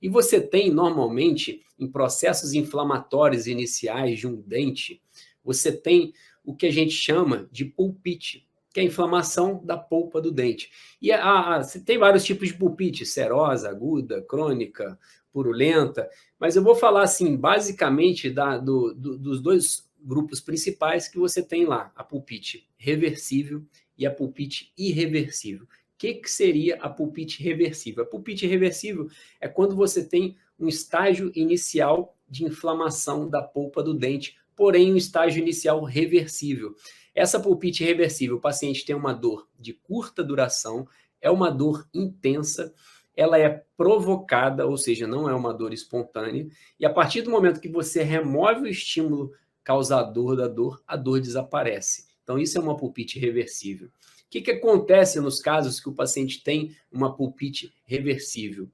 E você tem, normalmente, em processos inflamatórios iniciais de um dente, você tem o que a gente chama de pulpite, que é a inflamação da polpa do dente. E você tem vários tipos de pulpite, serosa, aguda, crônica, purulenta, mas eu vou falar, assim, basicamente dos dois grupos principais que você tem lá, a pulpite reversível e a pulpite irreversível. O que seria a pulpite reversível? A pulpite reversível é quando você tem um estágio inicial de inflamação da polpa do dente, porém um estágio inicial reversível. Essa pulpite reversível, o paciente tem uma dor de curta duração, é uma dor intensa, ela é provocada, ou seja, não é uma dor espontânea, e a partir do momento que você remove o estímulo causador da dor, a dor desaparece. Então, isso é uma pulpite reversível. O que acontece nos casos que o paciente tem uma pulpite reversível?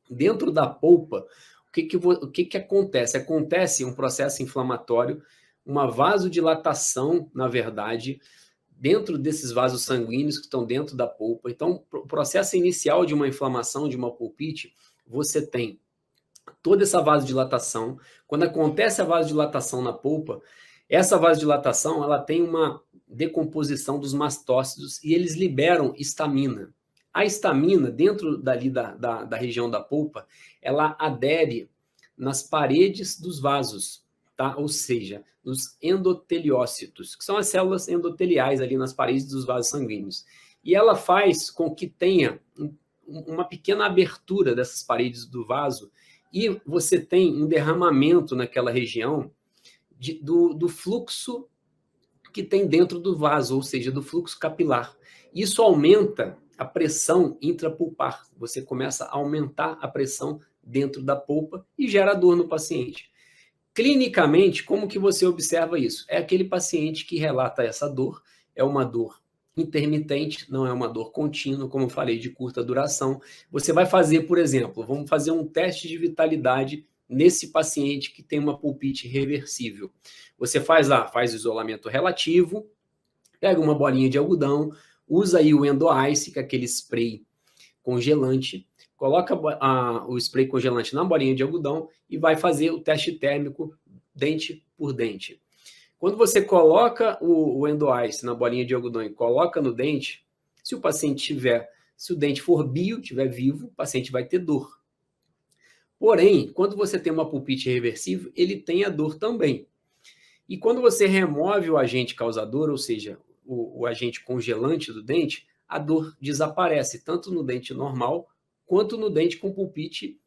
Dentro da polpa, o que acontece? Acontece um processo inflamatório, uma vasodilatação, na verdade, dentro desses vasos sanguíneos que estão dentro da polpa. Então, o processo inicial de uma inflamação, de uma pulpite, você tem toda essa vasodilatação. Quando acontece a vasodilatação na polpa, essa vasodilatação ela tem uma decomposição dos mastócitos e eles liberam histamina. A histamina, dentro dali da região da polpa, ela adere nas paredes dos vasos, tá? Ou seja, nos endoteliócitos, que são as células endoteliais ali nas paredes dos vasos sanguíneos. E ela faz com que tenha uma pequena abertura dessas paredes do vaso e você tem um derramamento naquela região do fluxo que tem dentro do vaso, ou seja, do fluxo capilar. Isso aumenta a pressão intrapulpar. Você começa a aumentar a pressão dentro da polpa e gera dor no paciente. Clinicamente, como que você observa isso? É aquele paciente que relata essa dor, é uma dor intermitente, não é uma dor contínua, como eu falei, de curta duração. Você vai fazer, por exemplo, vamos fazer um teste de vitalidade nesse paciente que tem uma pulpite reversível. Você faz o isolamento relativo, pega uma bolinha de algodão, usa aí o Endo-Ice, que é aquele spray congelante, coloca o spray congelante na bolinha de algodão e vai fazer o teste térmico dente por dente. Quando você coloca o Endo-Ice na bolinha de algodão e coloca no dente, se o dente for bio, estiver vivo, o paciente vai ter dor. Porém, quando você tem uma pulpite reversível, ele tem a dor também. E quando você remove o agente causador, ou seja, o agente congelante do dente, a dor desaparece, tanto no dente normal, quanto no dente com pulpite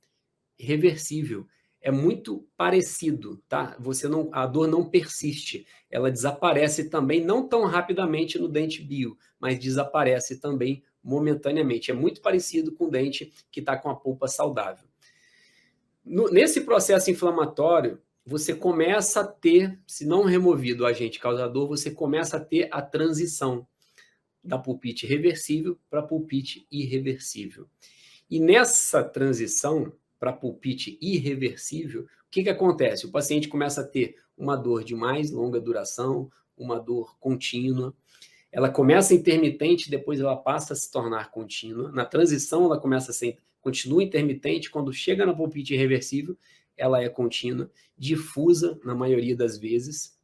reversível. É muito parecido, tá? A dor não persiste, ela desaparece também, não tão rapidamente no dente bio, mas desaparece também momentaneamente. É muito parecido com o dente que está com a polpa saudável. Nesse processo inflamatório, você começa a ter, se não removido o agente causador, você começa a ter a transição da pulpite reversível para a pulpite irreversível. E nessa transição para a pulpite irreversível, o que acontece? O paciente começa a ter uma dor de mais longa duração, uma dor contínua. Ela começa intermitente, depois ela passa a se tornar contínua. Na transição, ela continua intermitente. Quando chega na pulpite irreversível, ela é contínua, difusa na maioria das vezes.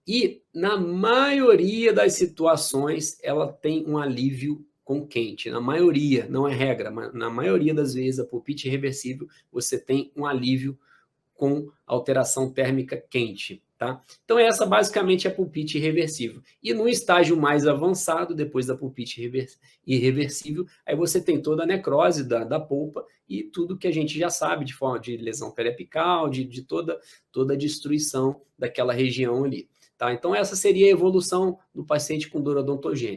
E, na maioria das situações, ela tem um alívio com quente. Na maioria, não é regra, mas na maioria das vezes, a pulpite irreversível, você tem um alívio com alteração térmica quente, tá? Então, essa basicamente é a pulpite irreversível. E no estágio mais avançado, depois da pulpite irreversível, aí você tem toda a necrose da polpa e tudo que a gente já sabe de forma de lesão periapical, de toda a destruição daquela região ali, tá? Então, essa seria a evolução do paciente com dor odontogênica.